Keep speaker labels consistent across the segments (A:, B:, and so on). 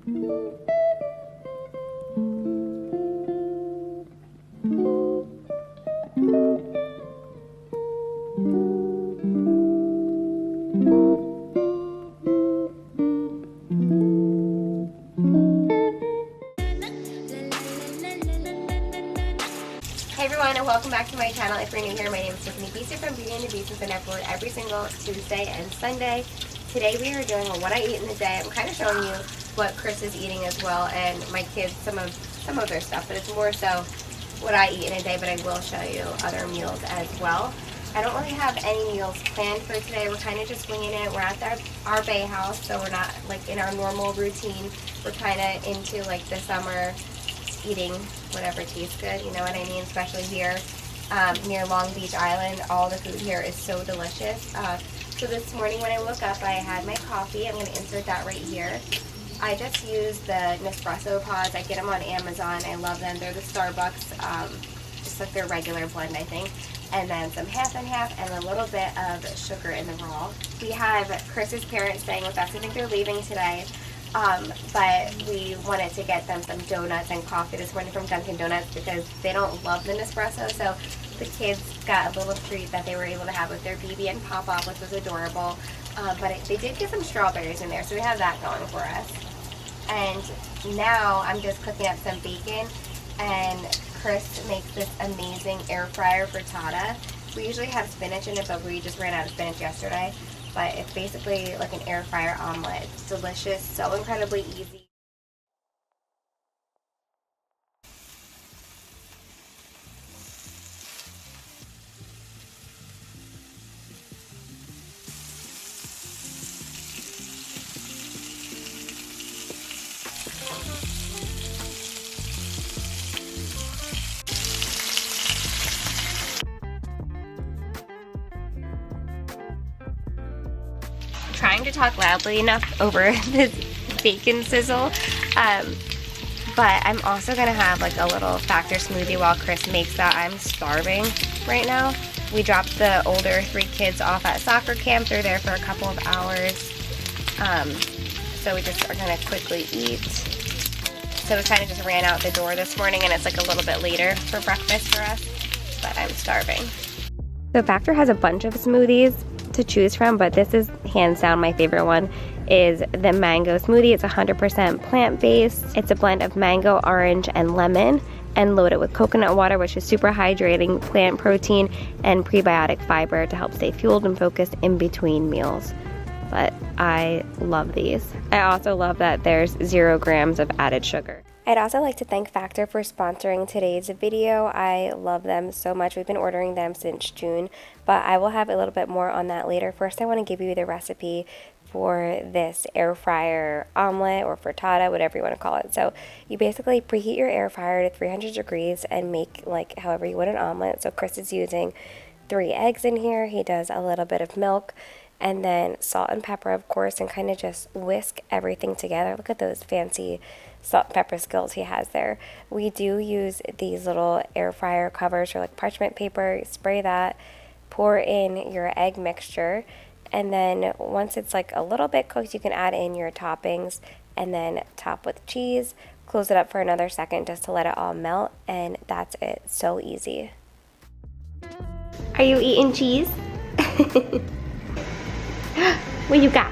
A: Hey everyone, and welcome back to my channel. If you're new here, my name is Tiffani Beaston from Tiffani Beaston, and I upload every single Tuesday and Sunday. Today we are doing what I eat in the day. I'm kind of showing you what Chris is eating as well, and my kids some of their stuff, but it's more so what I eat in a day, but I will show you other meals as well. I don't really have any meals planned for today. We're kind of just winging it. We're at our bay house, so we're not like in our normal routine. We're kind of into like the summer eating whatever tastes good, you know what I mean, especially here near Long Beach Island. All the food here is so delicious. So this morning when I woke up, I had my coffee. I'm going to insert that right here. I just use the Nespresso pods. I get them on Amazon. I love them. They're the Starbucks, just like their regular blend, I think. And then some half and half and a little bit of sugar in the raw. We have Chris's parents staying with us. I think they're leaving today. But we wanted to get them some donuts and coffee this morning from Dunkin' Donuts because they don't love the Nespresso. So the kids got a little treat that they were able to have with their BB and Pop-Up, which was adorable. But they did get some strawberries in there, so we have that going for us. And now I'm just cooking up some bacon, and Chris makes this amazing air fryer frittata. We usually have spinach in it, but we just ran out of spinach yesterday. But it's basically like an air fryer omelet. It's delicious, so incredibly easy. Trying to talk loudly enough over this bacon sizzle, but I'm also gonna have like a little factor smoothie while Chris makes that. I'm starving right now. We dropped the older 3 kids off at soccer camp. They're there for a couple of hours, so we just are gonna quickly eat. So we kind of just ran out the door this morning, and it's like a little bit later for breakfast for us, but I'm starving. So Factor has a bunch of smoothies to choose from, but this is hands down my favorite one, is the mango smoothie. It's 100% plant-based. It's a blend of mango, orange, and lemon, and loaded with coconut water, which is super hydrating, plant protein, and prebiotic fiber to help stay fueled and focused in between meals. But I love these. I also love that there's 0 grams of added sugar. I'd also like to thank Factor for sponsoring today's video. I love them so much. We've been ordering them since June, but I will have a little bit more on that later. First, I want to give you the recipe for this air fryer omelet or frittata, whatever you want to call it. So you basically preheat your air fryer to 300 degrees and make like however you want an omelet. So Chris is using 3 eggs in here. He does a little bit of milk and then salt and pepper, of course, and kind of just whisk everything together. Look at those fancy salt and pepper skills he has there. We do use these little air fryer covers or like parchment paper. You spray that, pour in your egg mixture, and then once it's like a little bit cooked, you can add in your toppings and then top with cheese. Close it up for another second just to let it all melt, and that's it. So easy. Are you eating cheese? What you got?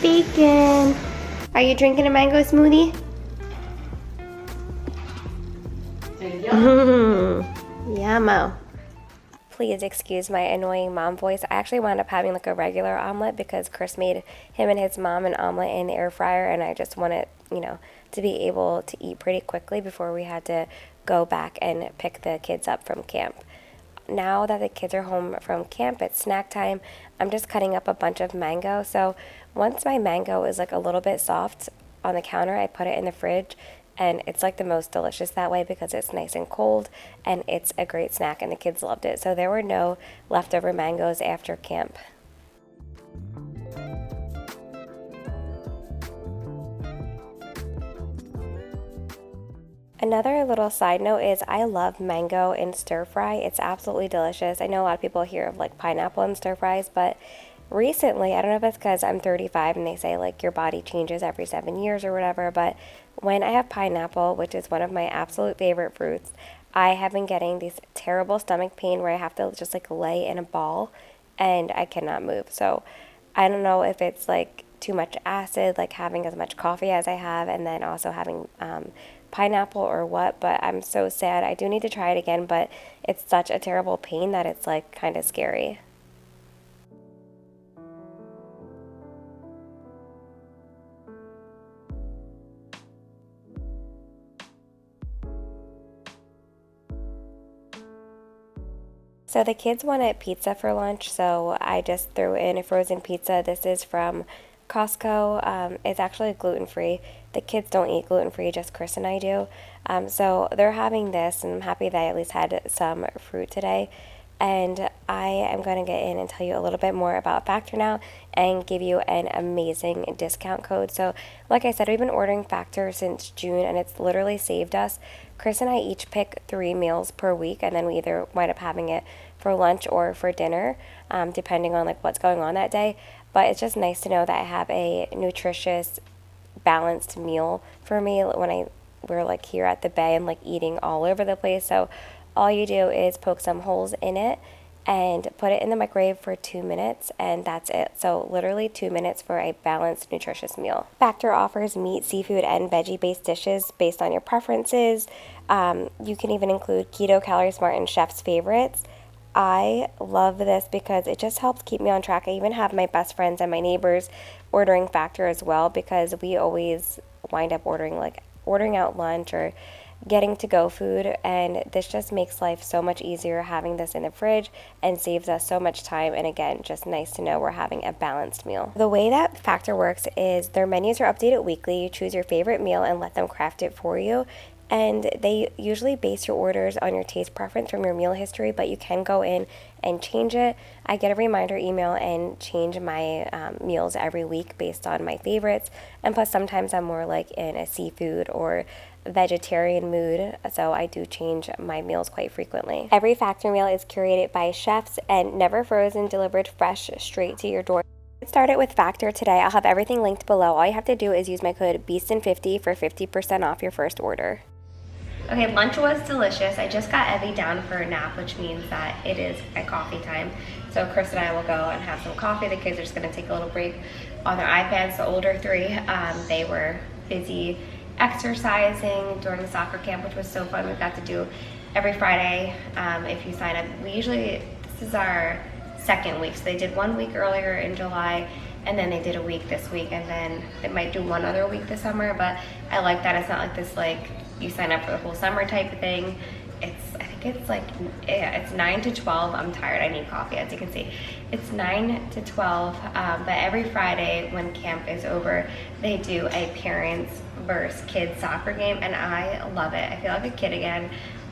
A: Bacon. Are you drinking a mango smoothie? Yummo. Please excuse my annoying mom voice. I actually wound up having like a regular omelet because Chris made him and his mom an omelet in the air fryer, and I just wanted, you know, to be able to eat pretty quickly before we had to go back and pick the kids up from camp. Now that the kids are home from camp, it's snack time. I'm just cutting up a bunch of mango. So once my mango is like a little bit soft on the counter, I put it in the fridge, and it's like the most delicious that way because it's nice and cold, and it's a great snack, and the kids loved it. So there were no leftover mangoes after camp. Another little side note is I love mango in stir fry. It's absolutely delicious. I know a lot of people hear of like pineapple in stir fries, but recently, I don't know if it's because I'm 35 and they say like your body changes every 7 years or whatever, but when I have pineapple, which is one of my absolute favorite fruits, I have been getting these terrible stomach pain where I have to just like lay in a ball and I cannot move. So I don't know if it's like too much acid, like having as much coffee as I have, and then also having pineapple or what, but I'm so sad. I do need to try it again, but it's such a terrible pain that it's like kind of scary. So the kids wanted pizza for lunch, so I just threw in a frozen pizza. This is from Costco. It's actually gluten-free. The kids don't eat gluten-free, just Chris and I do. So they're having this, and I'm happy that I at least had some fruit today. And I am going to get in and tell you a little bit more about Factor now and give you an amazing discount code. So like I said, we've been ordering Factor since June, and it's literally saved us. Chris and I each pick 3 meals per week, and then we either wind up having it for lunch or for dinner, depending on like what's going on that day. But it's just nice to know that I have a nutritious, balanced meal for me when we're like here at the bay and like eating all over the place. So all you do is poke some holes in it and put it in the microwave for 2 minutes, and that's it. So literally 2 minutes for a balanced, nutritious meal. Factor offers meat, seafood, and veggie-based dishes based on your preferences. You can even include keto, calorie smart, and chef's favorites. I love this because it just helps keep me on track. I even have my best friends and my neighbors ordering Factor as well, because we always wind up ordering out lunch or getting to-go food, and this just makes life so much easier having this in the fridge and saves us so much time. And again, just nice to know we're having a balanced meal. The way that Factor works is their menus are updated weekly. You choose your favorite meal and let them craft it for you. And they usually base your orders on your taste preference from your meal history, but you can go in and change it. I get a reminder email and change my meals every week based on my favorites. And plus, sometimes I'm more like in a seafood or vegetarian mood, so I do change my meals quite frequently. Every Factor meal is curated by chefs and never frozen, delivered fresh straight to your door. Get started with Factor today. I'll have everything linked below. All you have to do is use my code Beaston50 for 50% off your first order. Okay, lunch was delicious. I just got Evie down for a nap, which means that it is at coffee time. So Chris and I will go and have some coffee. The kids are just gonna take a little break on their iPads. The older 3, they were busy exercising during the soccer camp, which was so fun. We got to do every Friday. If you sign up, this is our 2nd week. So they did 1 week earlier in July, and then they did a week this week, and then they might do 1 other week this summer. But I like that it's not like this like you sign up for the whole summer type of thing. I think it's like, yeah, it's 9 to 12. I'm tired, I need coffee, as you can see. It's 9 to 12, but every Friday when camp is over, they do a parents versus kids soccer game, and I love it. I feel like a kid again,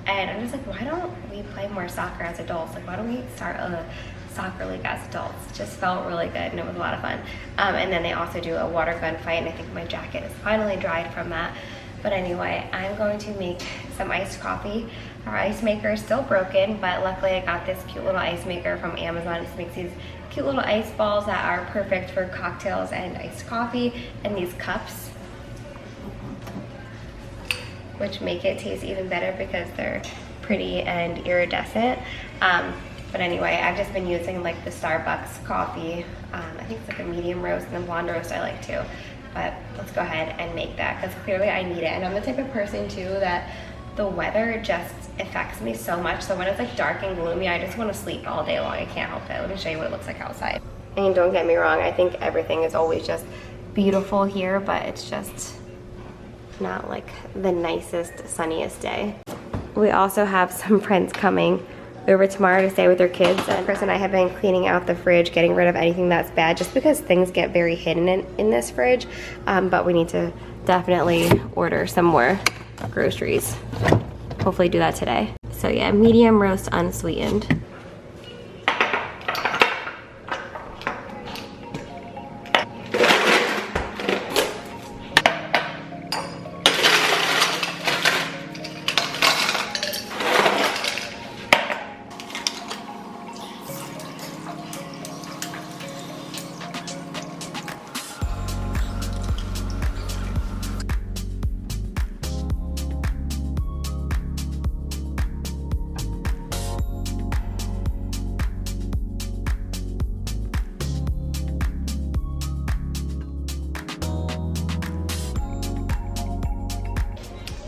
A: and I'm just like, why don't we play more soccer as adults? Like, why don't we start a soccer league as adults? It just felt really good, and it was a lot of fun. And then they also do a water gun fight, and I think my jacket is finally dried from that. But anyway, I'm going to make some iced coffee. Our ice maker is still broken, but luckily I got this cute little ice maker from Amazon. It makes these cute little ice balls that are perfect for cocktails and iced coffee, and these cups, which make it taste even better because they're pretty and iridescent. But anyway, I've just been using like the Starbucks coffee. I think it's like a medium roast, and then blonde roast I like too. But let's go ahead and make that, because clearly I need it. And I'm the type of person too that the weather just affects me so much. So when it's like dark and gloomy, I just want to sleep all day long. I can't help it. Let me show you what it looks like outside. And don't get me wrong, I think everything is always just beautiful here, but it's just not like the nicest, sunniest day. We also have some friends coming over tomorrow to stay with their kids, and Chris and I have been cleaning out the fridge, getting rid of anything that's bad, just because things get very hidden in this fridge. But we need to definitely order some more groceries. Hopefully do that today. So yeah, medium roast unsweetened.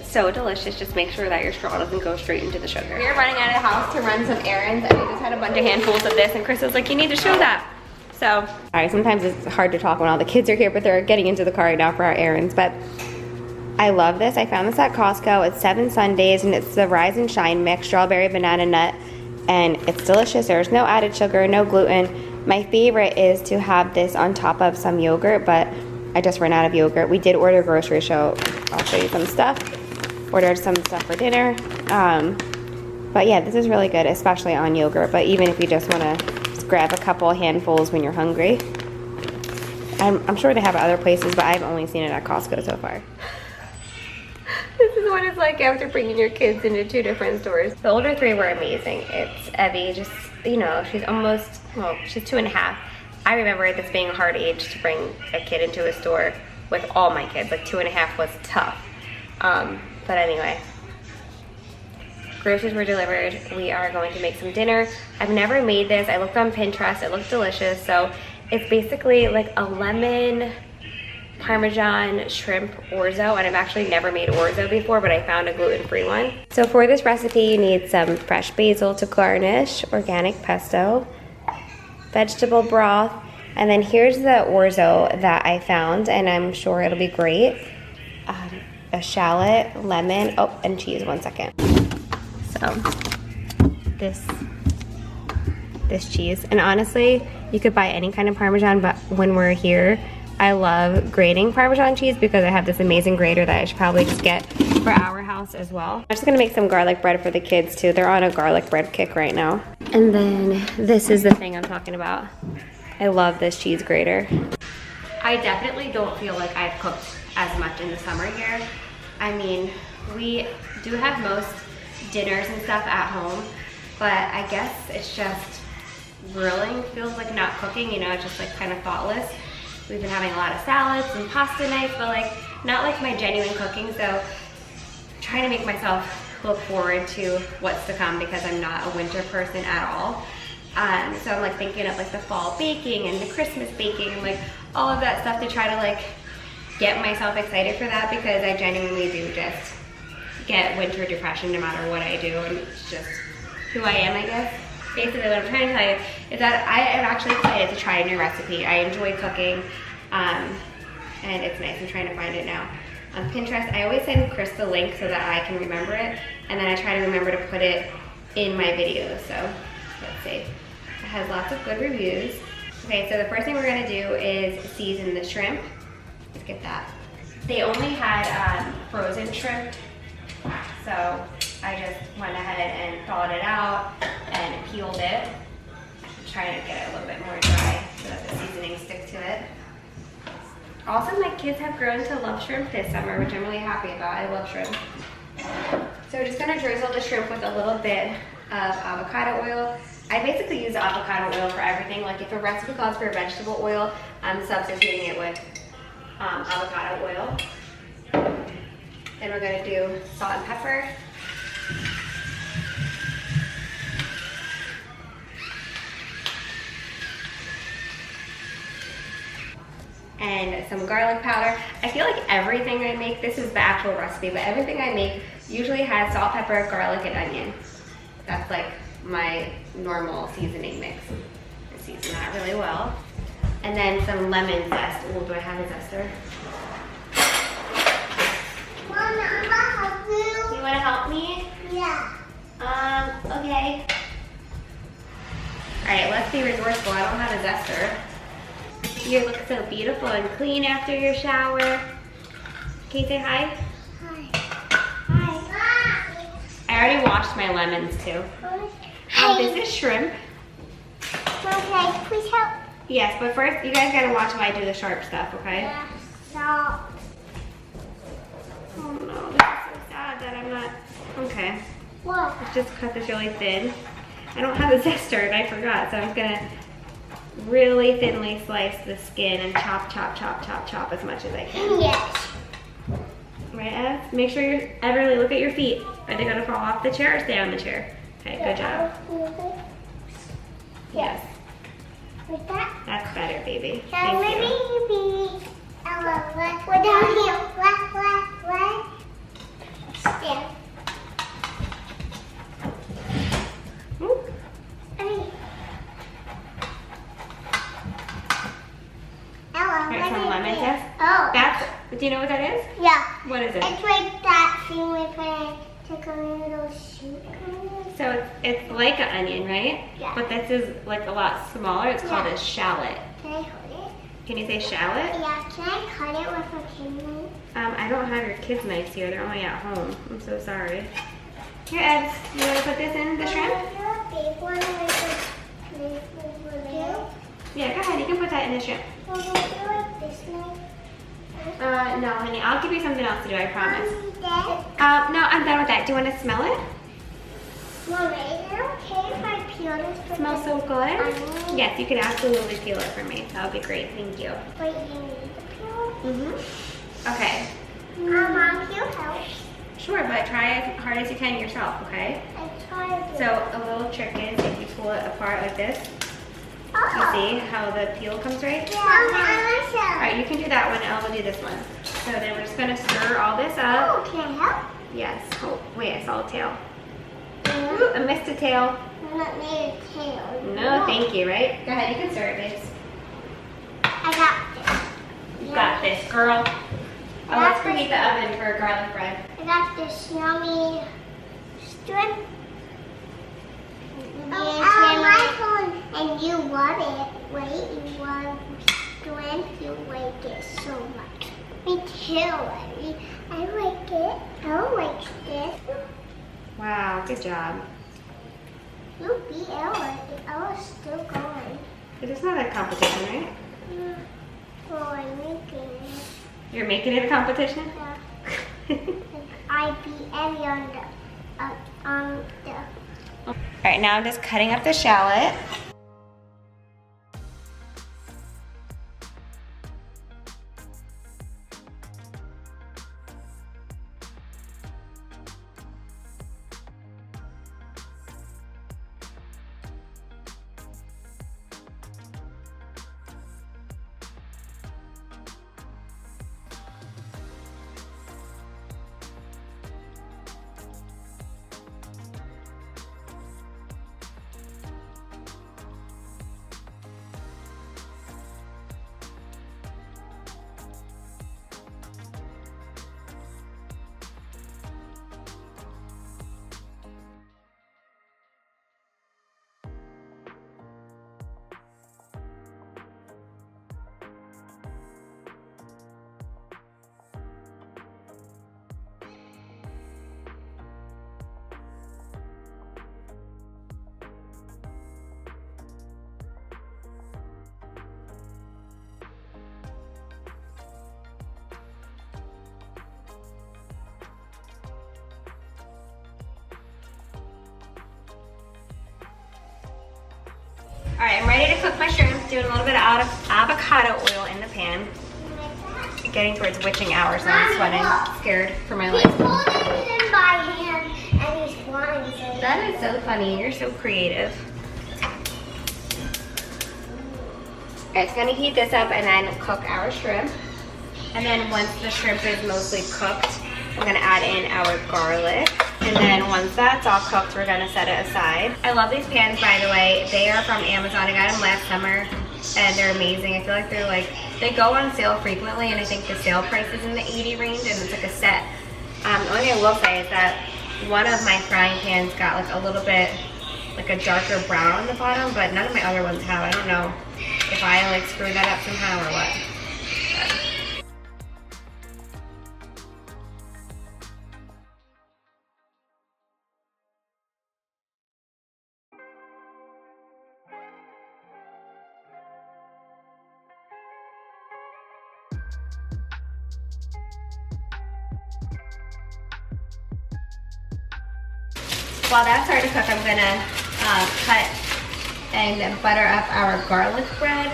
A: so delicious. Just make sure that your straw doesn't go straight into the sugar. We're running out of the house to run some errands, and we just had a bunch of handfuls of this, and Chris was like, you need to show that. So, all right, sometimes it's hard to talk when all the kids are here, but they're getting into the car right now for our errands. But I love this. I found this at Costco. It's 7 sundaes, and it's the Rise and Shine mix, strawberry banana nut, and it's delicious. There's no added sugar, no gluten. My favorite is to have this on top of some yogurt, but I just ran out of yogurt. We did order grocery, so I'll show you some stuff. Ordered some stuff for dinner. But yeah, this is really good, especially on yogurt, but even if you just want to grab a couple handfuls when you're hungry. I'm sure they have it other places, but I've only seen it at Costco so far. This is what it's like after bringing your kids into 2 different stores. The older 3 were amazing. It's Evie, just, you know, she's almost, well, she's 2.5. I remember this being a hard age to bring a kid into a store with all my kids. Like 2.5 was tough. But anyway. Groceries were delivered. We are going to make some dinner. I've never made this. I looked on Pinterest. It looked delicious. So it's basically like a lemon Parmesan shrimp orzo, and I've actually never made orzo before, but I found a gluten-free one. So for this recipe, you need some fresh basil to garnish, organic pesto, vegetable broth, and then here's the orzo that I found, and I'm sure it'll be great. A shallot, lemon, oh, and cheese. 1 second. So this cheese, and honestly you could buy any kind of Parmesan, but when we're here I love grating Parmesan cheese because I have this amazing grater that I should probably just get for our house as well. I'm just gonna make some garlic bread for the kids too. They're on a garlic bread kick right now. And then this is the thing I'm talking about. I love this cheese grater. I definitely don't feel like I've cooked as much in the summer here. I mean, we do have most dinners and stuff at home, but I guess it's just grilling feels like not cooking, you know, it's just like kind of thoughtless. We've been having a lot of salads and pasta nights, but like not like my genuine cooking, so trying to make myself look forward to what's to come because I'm not a winter person at all. So I'm like thinking of like the fall baking and the Christmas baking and like all of that stuff to try to like get myself excited for that, because I genuinely do just get winter depression no matter what I do, and it's just who I am, I guess. Basically what I'm trying to tell you is that I am actually excited to try a new recipe. I enjoy cooking, and it's nice. I'm trying to find it now on Pinterest. I always send Chris the link so that I can remember it, and then I try to remember to put it in my videos. So let's see. It has lots of good reviews. Okay, so the first thing we're gonna do is season the shrimp. Let's get that. They only had frozen shrimp, so I just went ahead and thawed it out and peeled it. I'm trying to get it a little bit more dry so that the seasoning sticks to it. Also, my kids have grown to love shrimp this summer, which I'm really happy about. I love shrimp. So we're just gonna drizzle the shrimp with a little bit of avocado oil. I basically use avocado oil for everything. Like if a recipe calls for vegetable oil, I'm substituting it with avocado oil. Then we're gonna do salt and pepper. And some garlic powder. I feel like everything I make, this is the actual recipe, but everything I make usually has salt, pepper, garlic, and onion. That's like my normal seasoning mix. I season that really well. And then some lemon zest. Oh, do I have a zester?
B: Mama, I'm gonna help you.
A: You wanna help me?
B: Yeah.
A: Okay. All right, let's be resourceful. I don't have a zester. You look so beautiful and clean after your shower. Can you say hi?
B: Hi.
A: Hi. I already washed my lemons too. This is shrimp.
B: Okay, please help.
A: Yes, but first you guys gotta watch while I do the sharp stuff, okay?
B: Yeah. Salt.
A: Oh no, this is so sad that I'm not. Okay.
B: What?
A: Let's just cut this really thin. I don't have a zester and I forgot, so I'm gonna really thinly slice the skin and chop, chop, chop, chop, chop as much as I can.
B: Yes.
A: Right, Ev? Make sure you're, Everly, look at your feet. Are they gonna fall off the chair or stay on the chair? Okay, good job. Yes.
B: Like that?
A: That's better, baby.
B: Can
A: Thank you.
B: maybe what down here? What?
A: Right, some lemon zest.
B: Oh.
A: Do you know what that is?
B: Yeah.
A: What is it?
B: It's like that thing we put in to come in a little soup.
A: So it's like an onion, right?
B: Yeah.
A: But this is like a lot smaller. It's called a shallot.
B: Can I hold it?
A: Can you say shallot?
B: Yeah, can I cut it with a kid knife?
A: I don't have your kids' knives here. They're only at home. I'm so sorry. Here, Ed, you want to put this in the shrimp?
B: Big one over there.
A: Yeah, go ahead. You can put that in the shrimp.
B: Well, don't you like this knife?
A: No, honey. I'll give you something else to do, I promise.
B: Dad?
A: No, I'm done with that. Do you want to smell it?
B: Mommy, is it okay if I peel this?
A: Smells so good. Yes, you can absolutely peel it for me. That would be great. Thank you.
B: Wait, you need to peel it?
A: Mm-hmm. Okay.
B: Mom, can you help?
A: Sure, but try as hard as you can yourself, okay?
B: I tried it.
A: So a little trick is if you pull it apart like this, you see how the peel comes right?
B: Yeah,
A: All right, you can do that one, and I'll do this one. So then we're just gonna stir all this up.
B: Oh, can I help?
A: Yes. Oh, wait, I saw a tail. Ooh, I missed a tail.
B: I'm not made a tail.
A: No, thank you, right? Go ahead, you can stir it, babes.
B: I got this.
A: You got this, girl. Oh, let's preheat the oven for garlic bread.
B: I got this yummy strip. And you want it, right? You want strength. You like it so much. Me too, Eddie. I like it. I don't like this.
A: Wow, good job.
B: You beat Ella. Ella's still going.
A: It is not a competition, right?
B: Well, I'm making it.
A: You're making it a competition?
B: Yeah. I beat Eddie on the.
A: All right, now I'm just cutting up the shallot. All right, I'm ready to cook my shrimp. Doing a little bit of avocado oil in the pan. Getting towards witching hours and I'm sweating, scared for my life.
B: He's holding them by hand and he's flying. So
A: That is so funny. You're so creative. It's gonna heat this up and then cook our shrimp. And then once the shrimp is mostly cooked, I'm gonna add in our garlic. And then once that's all cooked, we're gonna set it aside. I love these pans, by the way. They are from Amazon. I got them last summer and they're amazing. I feel like they go on sale frequently and I think the sale price is in the 80 range and it's like a set. The only thing I will say is that one of my frying pans got like a little bit, like a darker brown on the bottom, but none of my other ones have. I don't know if I like screwed that up somehow or what. While that's starting to cook, I'm gonna cut and butter up our garlic bread.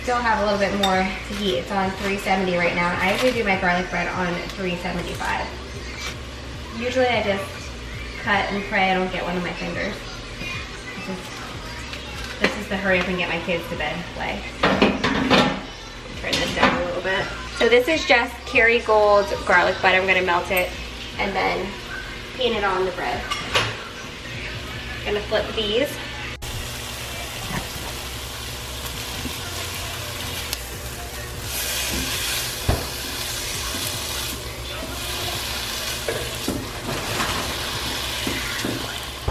A: Still have a little bit more to heat. It's on 370 right now. I usually do my garlic bread on 375. Usually I just cut and pray I don't get one of my fingers. This is the hurry up and get my kids to bed play. Turn this down a little bit. So this is just Kerrygold garlic butter. I'm gonna melt it and then paint it on the bread. Gonna flip these.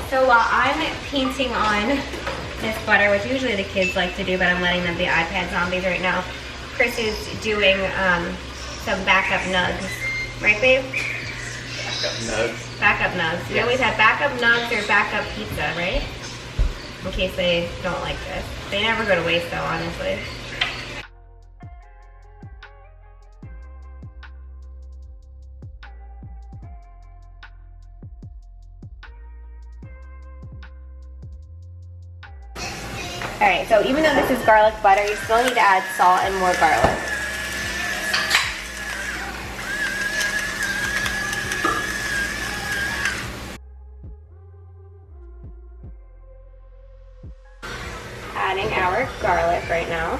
A: So while I'm painting on this butter, which usually the kids like to do, but I'm letting them be iPad zombies right now, Chris is doing some backup nugs. Right, babe?
C: Backup nugs.
A: Backup nugs.
C: Yes.
A: You always have backup nugs or backup pizza, right? In case they don't like this. They never go to waste though, honestly. Alright, so even though this is garlic butter, you still need to add salt and more garlic. Adding our garlic right now.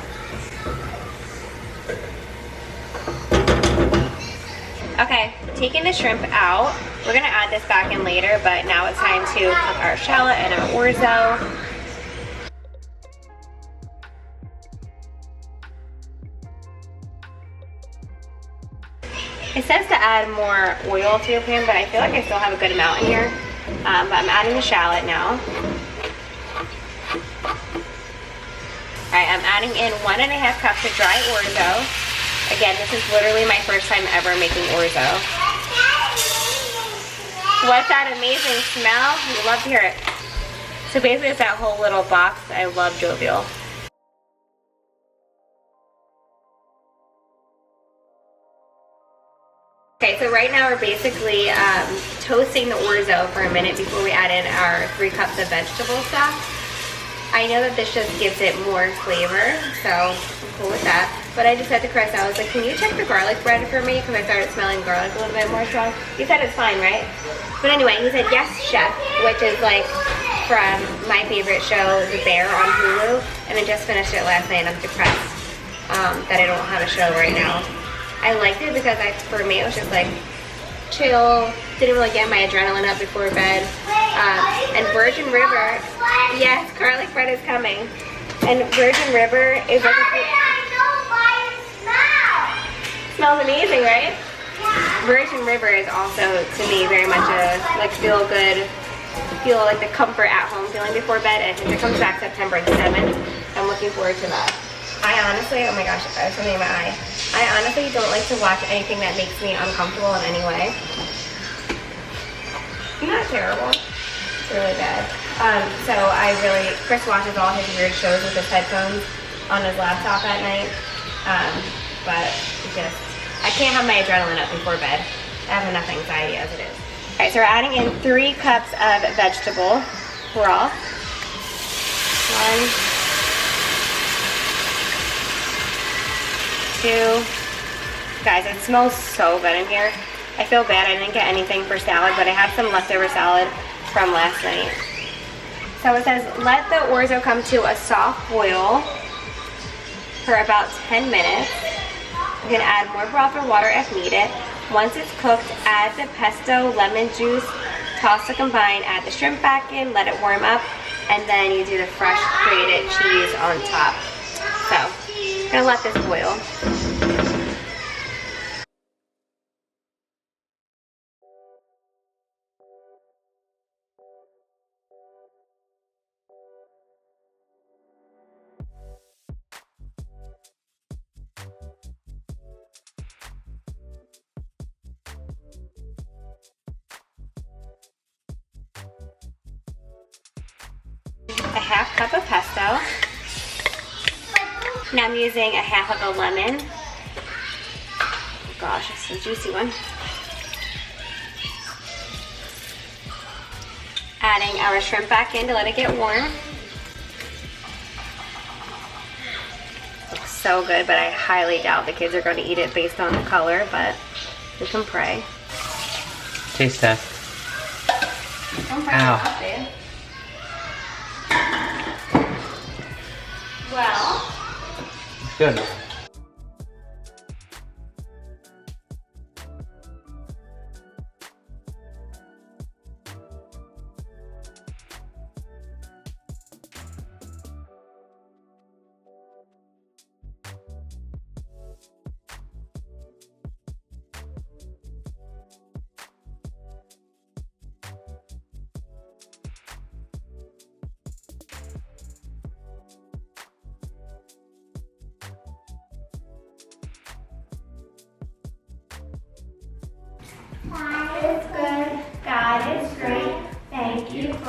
A: Okay, taking the shrimp out. We're gonna add this back in later, but now it's time to cook our shallot and our orzo. It says to add more oil to your pan, but I feel like I still have a good amount in here. But I'm adding the shallot now. Alright, I'm adding in 1.5 cups of dry orzo. Again, this is literally my first time ever making orzo. What's that amazing smell? We love to hear it. So basically it's that whole little box. I love Jovial. Okay, so right now we're basically toasting the orzo for a minute before we add in our 3 cups of vegetable stock. I know that this just gives it more flavor, so I'm cool with that. But I just said to Chris, I was like, can you check the garlic bread for me? Because I started smelling garlic a little bit more strong. He said it's fine, right? But anyway, he said, yes, chef, which is like from my favorite show, The Bear on Hulu. And I just finished it last night. I'm depressed that I don't have a show right now. I liked it because for me, it was just like chill, didn't really get my adrenaline up before bed. And Virgin River, yes, garlic bread is coming. And Virgin River is like smells amazing, right? Virgin River is also, to me, very much a like feel good, feel like the comfort at home feeling before bed. And since it comes back September the 7th, I'm looking forward to that. I honestly, oh my gosh, I have something in my eye. I honestly don't like to watch anything that makes me uncomfortable in any way. Not terrible. It's really bad. So Chris watches all his weird shows with his headphones on his laptop at night. But I can't have my adrenaline up before bed. I have enough anxiety as it is. All right, so we're adding in 3 cups of vegetable broth. 1, 2. Guys, it smells so good in here. I feel bad I didn't get anything for salad, but I have some leftover salad from last night. So it says, let the orzo come to a soft boil for about 10 minutes. You can add more broth or water if needed. Once it's cooked, add the pesto, lemon juice, toss to combine, add the shrimp back in, let it warm up, and then you do the fresh grated cheese on top. So, I'm gonna let this boil. A half cup of pesto. Now I'm using a half of a lemon. Oh gosh, this is a juicy one. Adding our shrimp back in to let it get warm. Looks so good, but I highly doubt the kids are going to eat it based on the color, but we can pray.
C: Taste test.
A: Don't pray
C: Ow.
A: enough, babe. Well,
C: Good.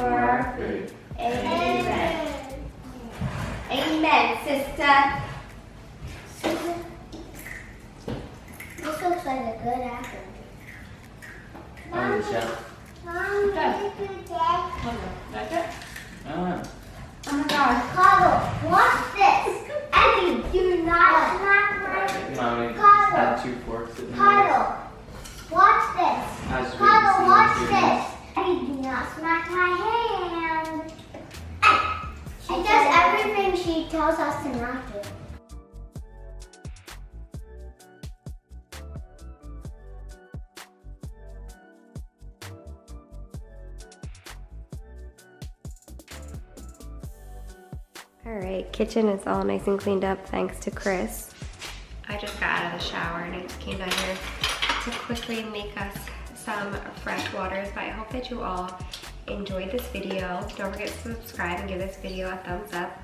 A: for our food. Amen. Amen, sister.
B: This looks like a good apple.
C: On the shelf.
B: Mom,
A: Dad.
B: did you get?
A: That's it?
C: Ah.
A: Oh my God.
B: Cuddle, watch this. Abby, do not smack my
C: Mommy
B: Cuddle.
C: had 2 forks in there.
B: Cuddle. Watch this.
C: I was waiting to
B: Cuddle,
C: see
B: watch
C: if you
B: this. Abby, do not smack my hand. She does everything she tells us to not do.
A: All right, kitchen is all nice and cleaned up thanks to Chris. I just got out of the shower and I just came down here to quickly make us some fresh waters, but I hope that you all enjoyed this video. Don't forget to subscribe and give this video a thumbs up.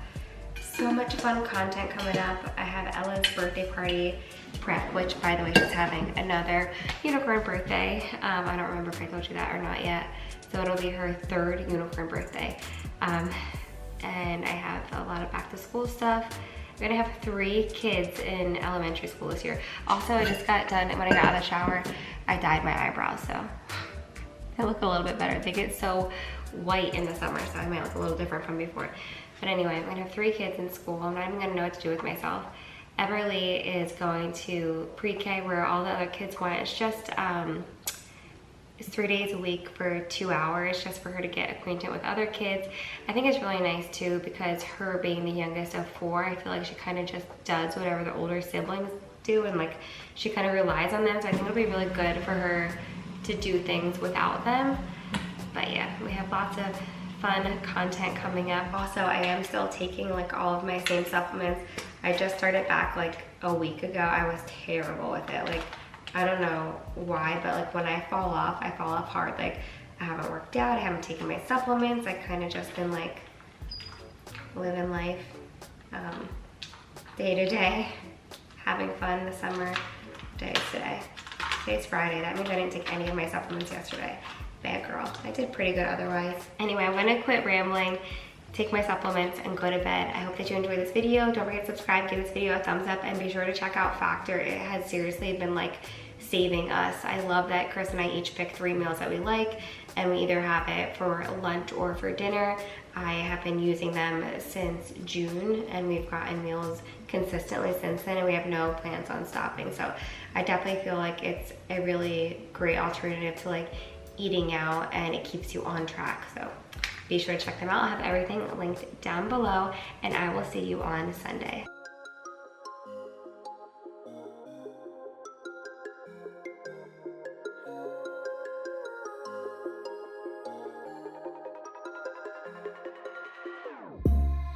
A: So much fun content coming up. I have Ella's birthday party prep, which by the way, she's having another unicorn birthday. I don't remember if I told you that or not yet. So it'll be her 3rd unicorn birthday. And I have a lot of back to school stuff. I'm gonna have 3 kids in elementary school this year. Also, I just got done, when I got out of the shower, I dyed my eyebrows, so I look a little bit better. They get so white in the summer, so I might look a little different from before. But anyway, I'm gonna have 3 kids in school. I'm not even gonna know what to do with myself. Everly is going to pre-K where all the other kids went. It's just, it's 3 days a week for 2 hours just for her to get acquainted with other kids. I think it's really nice too because her being the youngest of 4, I feel like she kind of just does whatever the older siblings do and like she kind of relies on them. So I think it'll be really good for her to do things without them. But yeah, we have lots of fun content coming up. Also, I am still taking like all of my same supplements. I just started back like a week ago. I was terrible with it. Like, I don't know why, but like when I fall off hard. Like I haven't worked out, I haven't taken my supplements. I kind of just been like living life day to day, having fun this summer. Day is today. Today's Friday. That means I didn't take any of my supplements yesterday. Bad girl. I did pretty good otherwise. Anyway, I'm gonna quit rambling, take my supplements, and go to bed. I hope that you enjoyed this video. Don't forget to subscribe, give this video a thumbs up, and be sure to check out Factor. It has seriously been like saving us. I love that Chris and I each pick 3 meals that we like, and we either have it for lunch or for dinner. I have been using them since June, and we've gotten meals consistently since then, and we have no plans on stopping. So I definitely feel like it's a really great alternative to like eating out, and it keeps you on track. So be sure to check them out. I'll have everything linked down below, and I will see you on Sunday.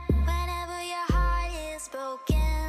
D: Whenever your heart is broken